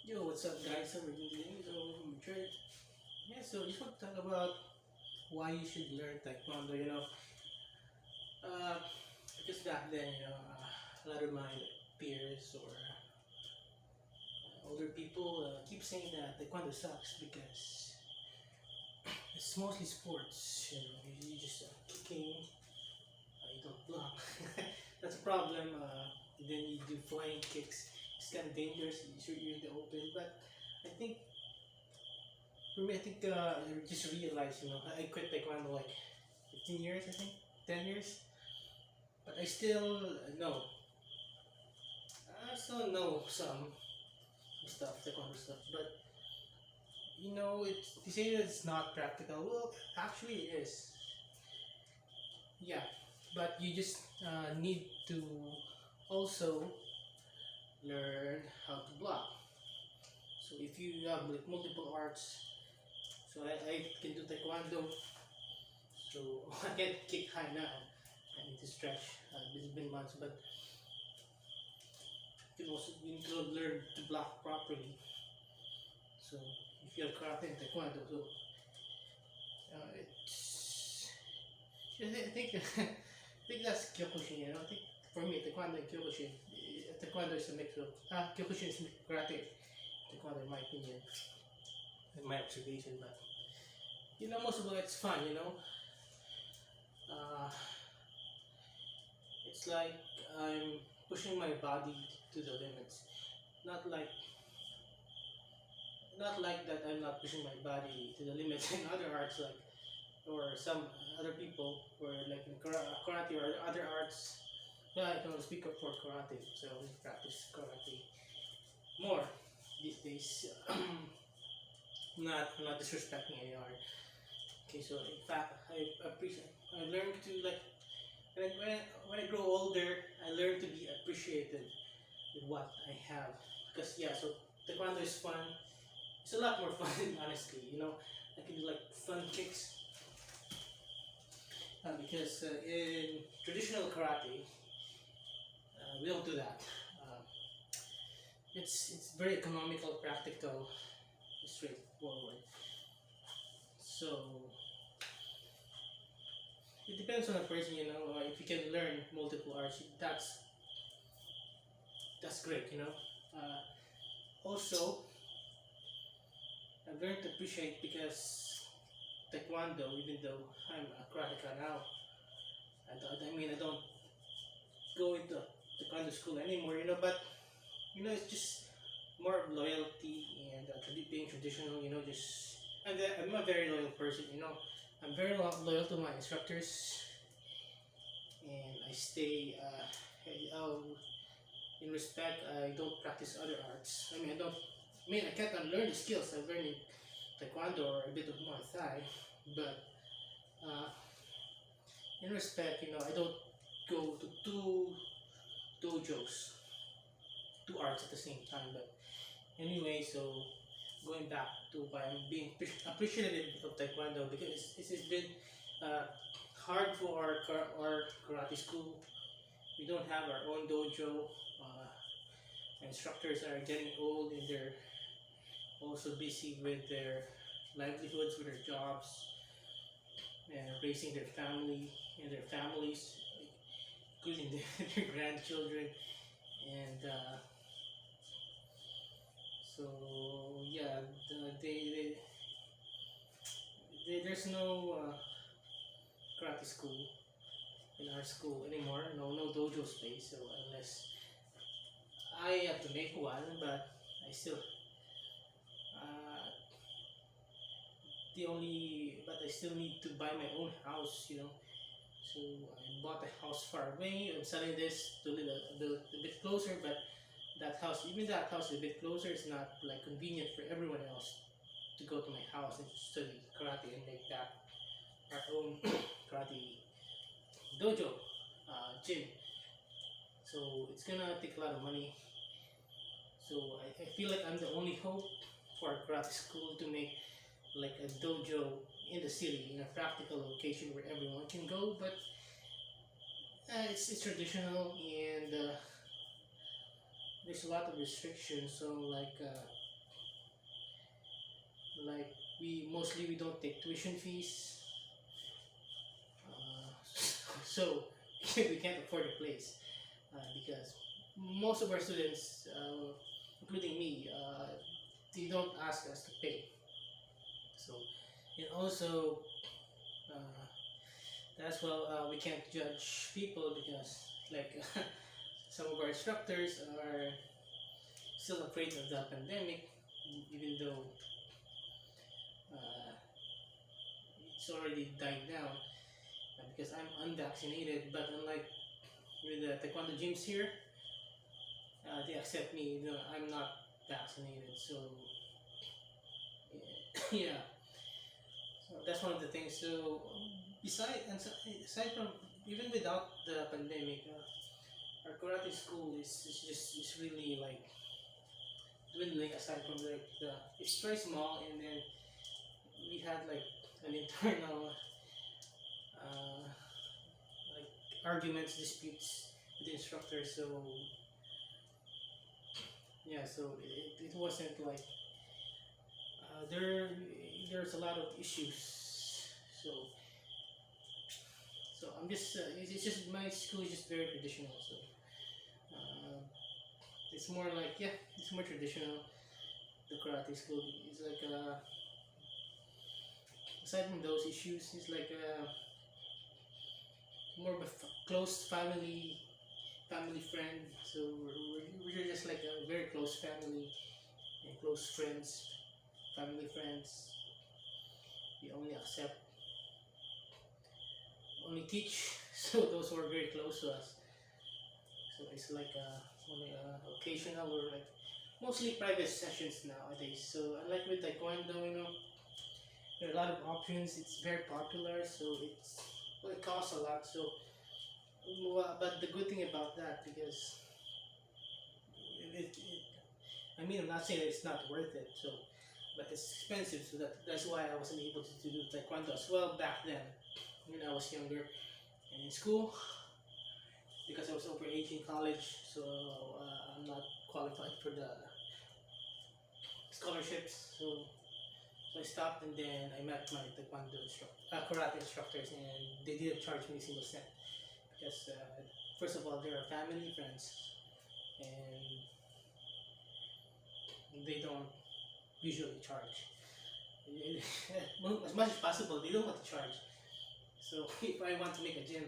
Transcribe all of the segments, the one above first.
Yo, what's up, guys? How are you doing today? So, from Madrid. Yeah, so just want to talk about why you should learn Taekwondo. Uh, because back then, a lot of my peers or older people keep saying that Taekwondo sucks because it's mostly sports. You just kicking, you don't block. That's a problem. Then you do flying kicks. It's kind of dangerous. You're in the open, but I think for me, I think I just realized, I quit Taekwondo like 15 years, I think, 10 years. But know, I still know some stuff, Taekwondo stuff. But, they say that it's not practical. Well, actually it is. Yeah. But you just need to also learn how to block. So if you have like multiple arts, so I can do Taekwondo, so I can't kick high now. I need to stretch. It's been months, but you need to learn to block properly. So if you have karate and taekwondo, so it's I think I think that's kyokushin. I think for me taekwondo and kyokushin. Taekwondo is a mix of kyokushin is karate. Taekwondo, in my opinion, in my observation, but most of it's fun. Uh, it's like I'm pushing my body to the limits. Not like not like that I'm not pushing my body to the limits in other arts like or some other people or like in karate or other arts. Yeah, I can only speak up for karate, so I only practice karate more these days. Not disrespecting any art. Okay, so in fact, I appreciate. I learned to like when I grow older, I learn to be appreciative with what I have. Because yeah, so taekwondo is fun. It's a lot more fun, honestly. I can do like fun kicks because in traditional karate, we don't do that. Uh, it's very economical, practical, straightforward. So it depends on the person. If you can learn multiple arts, that's great. Also, I've learned to appreciate because taekwondo, even though I'm a karateka now, I don't go into taekwondo school anymore, but it's just more of loyalty and being traditional, just I'm a very loyal person, I'm very loyal to my instructors and I stay, in respect, I don't practice other arts. I can't unlearn the skills I've learned in taekwondo or a bit of Muay Thai, but uh, in respect, I don't go to two dojos, two arts at the same time. But anyway, so going back to why I'm being appreciative of taekwondo because it's been uh, hard for our karate school. We don't have our own dojo. Instructors are getting old and they're also busy with their livelihoods, with their jobs, and raising their family and their families, including their grandchildren. And so, yeah, there's no karate school in our school anymore. No dojo space. So unless I have to make one, but I still uh, I still need to buy my own house. So I bought a house far away. I'm selling this to live a bit closer, but even that house a bit closer is not like convenient for everyone else to go to my house and study karate and make that our own karate dojo, gym. So it's gonna take a lot of money. So I feel like I'm the only hope for a karate school to make like a dojo in the city in a practical location where everyone can go. But it's traditional and there's a lot of restrictions. So like Like we don't take tuition fees, so we can't afford a place because most of our students, including me, they don't ask us to pay. So and also uh, that's well we can't judge people because like some of our instructors are still afraid of the pandemic, even though uh, it's already died down because I'm unvaccinated. But unlike with the Taekwondo gyms here, they accept me. You know, I'm not vaccinated, so yeah. So that's one of the things. So aside from even without the pandemic, our karate school is really like dwindling. Aside from the it's very small, and then we had like an internal uh, like arguments, disputes with the instructors. So yeah, so it wasn't like there's a lot of issues. So I'm just it's just my school is just very traditional. So uh, it's more like yeah, it's more traditional. The karate school is like aside from those issues, it's like more of a close family friend. So we're just like a very close family and close friends, family friends. We only accept, only teach. So those who are very close to us. So it's like only occasional or like mostly private sessions nowadays. So unlike with Taekwondo, you know, there are a lot of options. It's very popular, so it costs a lot. So but the good thing about that because I mean I'm not saying that it's not worth it. So but it's expensive, so that's why I wasn't able to do Taekwondo as well back then when I was younger and in school because I was overage in college, so I'm not qualified for the scholarships. So I stopped, and then I met my Taekwondo karate instructors, and they didn't charge me a single cent because first of all they are family friends, and they don't usually charge. As much as possible, they don't want to charge. So if I want to make a gym,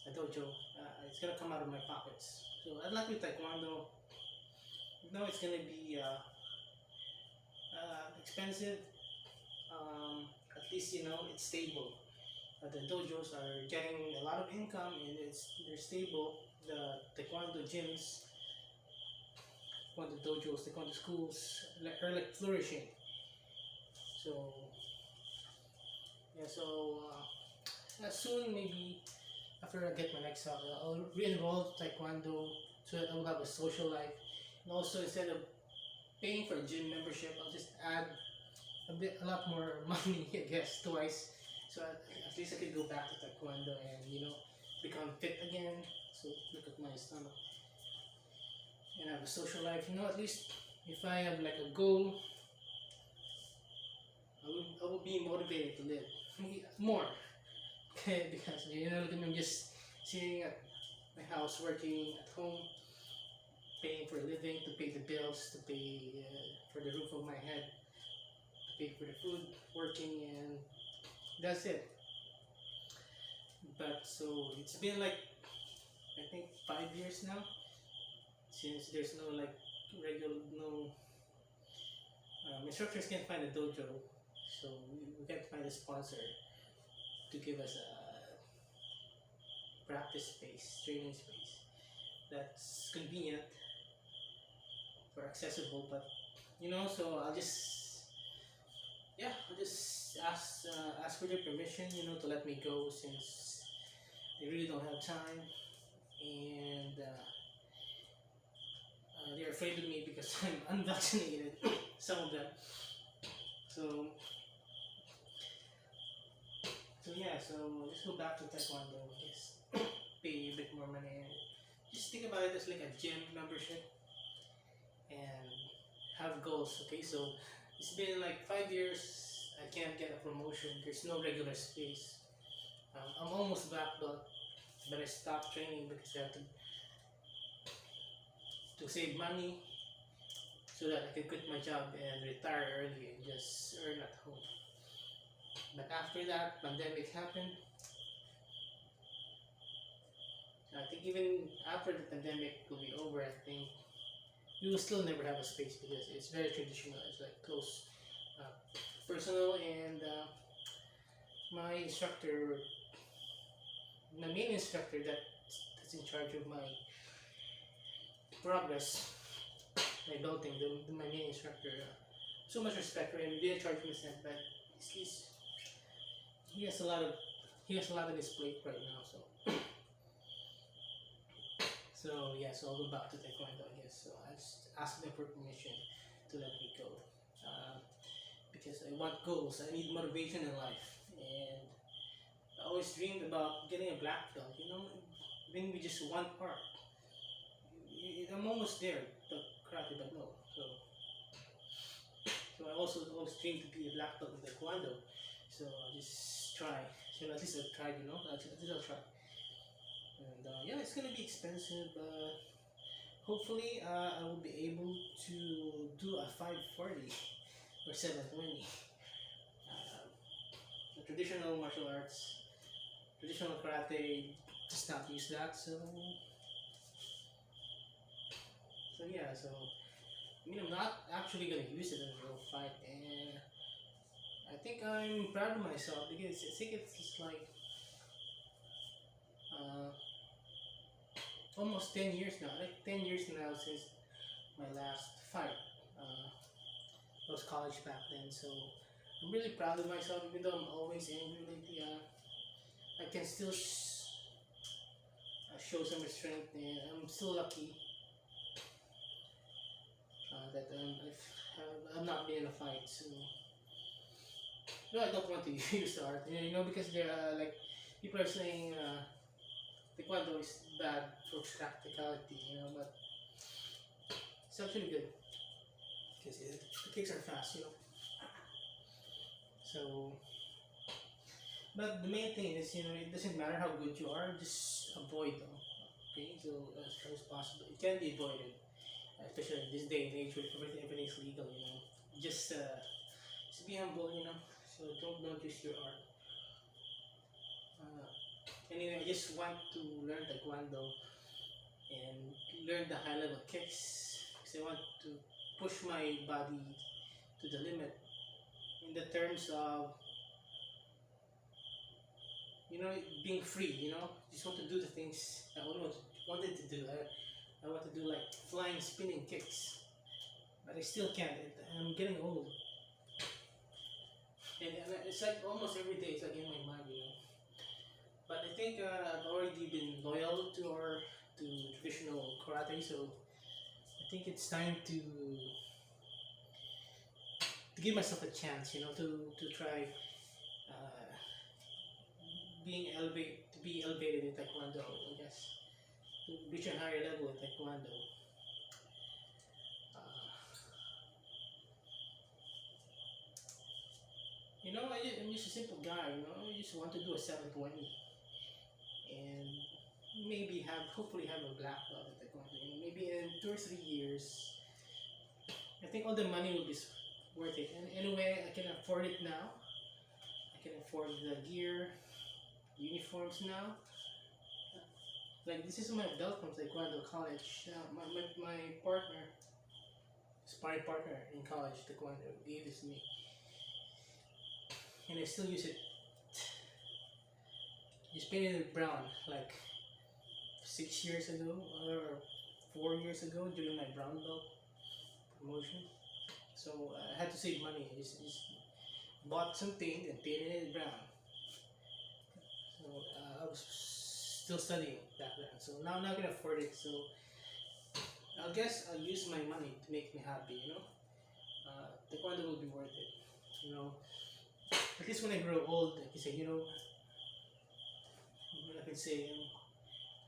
a dojo, it's gonna come out of my pockets. So unlike with Taekwondo, no, it's gonna be expensive. At least you know it's stable. The dojos are getting a lot of income and they're stable. The Taekwondo gyms, Taekwondo dojos, Taekwondo schools are like flourishing. So yeah, so soon maybe after I get my next job, I'll re-enroll to Taekwondo so that I will have a social life. And also instead of paying for a gym membership, I'll just add a lot more money, I guess, twice. So at least I could go back to Taekwondo and you know become fit again. So look at my stomach and have a social life. You know, at least if I have like a goal, I will be motivated to live more. Okay, because you know, look at me, I'm just sitting at my house, working at home, paying for a living, to pay the bills, to pay for the roof of my head, to pay for the food, working, and that's it. But so it's been like I think 5 years now since there's no like regular no instructors can't find a dojo, so we can't find a sponsor to give us a practice space, training space that's convenient or accessible. But you know, so I'll just ask for their permission, you know, to let me go since they really don't have time and they're afraid of me because I'm unvaccinated. Some of them. So yeah, so let's go back to Taekwondo. Just pay a bit more money and just think about it as like a gym membership and have goals. Okay, so It's been like 5 years. I can't get a promotion. There's no regular space. I'm almost black belt, but I stopped training because I have to save money so that I can quit my job and retire early and just earn at home. But after that, pandemic happened. I think even after the pandemic will be over, I think you will still never have a space because it's very traditional. It's like close, uh, personal, and my instructor, my main instructor that's in charge of my progress, my belting, my main instructor. So much respect for him. He didn't charge me a cent, but he's, he has a lot of he has a lot on his plate right now. So yeah, so I'll go back to Taekwondo, I guess. So I just asked them for permission to let me go, because I want goals. I need motivation in life, and I always dreamed about getting a black belt. Even with just one part. I'm almost there, the karate, but no. So I also always dreamed to be a black belt in Taekwondo. So I'll just try. So at least I've tried, At least I'll try. And yeah, it's gonna be expensive, but hopefully I will be able to do a 540 or 720. Uh, the traditional martial arts, traditional karate does not use that, so yeah, so I'm not actually gonna use it in a real fight, and I think I'm proud of myself because I think it's just like uh, almost 10 years now, like 10 years now since my last fight. Uh, I was college back then, so I'm really proud of myself, even though I'm always angry lately. I can still show some restraint, and I'm still lucky that I'm not been in a fight. So no, I don't want to use the art, because there are like people are saying Taekwondo is bad for practicality, but it's actually good because the kicks are fast. So, but the main thing is, it doesn't matter how good you are, just avoid them. Okay, so as far as possible, it can be avoided, especially in this day and age where everything's legal. Just be humble. So don't use your art. Anyway, I just want to learn Taekwondo and learn the high level kicks because I want to push my body to the limit in the terms of being free. Just want to do the things I wanted to do. I want to do like flying, spinning kicks, but I still can't. I'm getting old, and it's like almost every day. It's like in my mind. But I think I've already been loyal to traditional karate, so I think it's time to give myself a chance, to try uh, to be elevated in Taekwondo, I guess, to reach a higher level in Taekwondo. Uh, I'm just a simple guy, I just want to do a 720 and hopefully have a black belt in Taekwondo. Maybe in 2 or 3 years, I think all the money will be worth it. And anyway, I can afford it now. I can afford the gear, uniforms now. Like this is my belt from Taekwondo college. My partner, sparring partner in college, Taekwondo, gave this to me, and I still use it. Just painted it brown like 6 years ago or 4 years ago during my brown belt promotion. So I had to save money. I just bought some paint and painted it brown. So I was still studying back then. So now I'm not gonna afford it. So I guess I'll use my money to make me happy. Taekwondo will be worth it. At least when I grow old, I can say, I can say,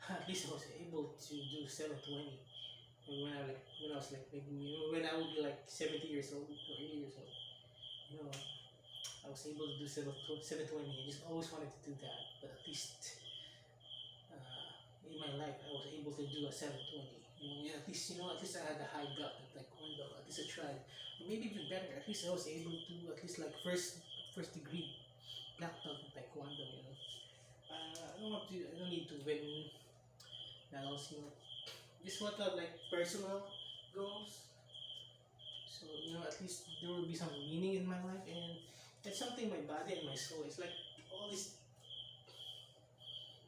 at least I was able to do 720 when I was like maybe when I would be like 70 years old or 80 years old. you know, I was able to do 720. I just always wanted to do that, but at least in my life I was able to do a 720. You know, yeah, at least at least I had a high belt in Taekwondo. At least I tried. Or maybe even better. At least I was able to at least like first degree black belt in Taekwondo. I don't want to. I don't need to win medals. Just want to have like personal goals. So at least there will be some meaning in my life, and it's something my body and my soul. It's like all these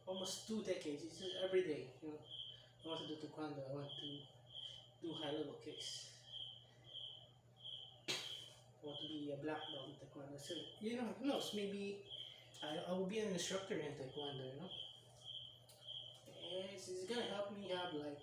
almost 2 decades. It's just every day. I want to do taekwondo. I want to do high level kicks. I want to be a black belt in taekwondo. So who knows? Maybe I will be an instructor in taekwondo. It's gonna help me have like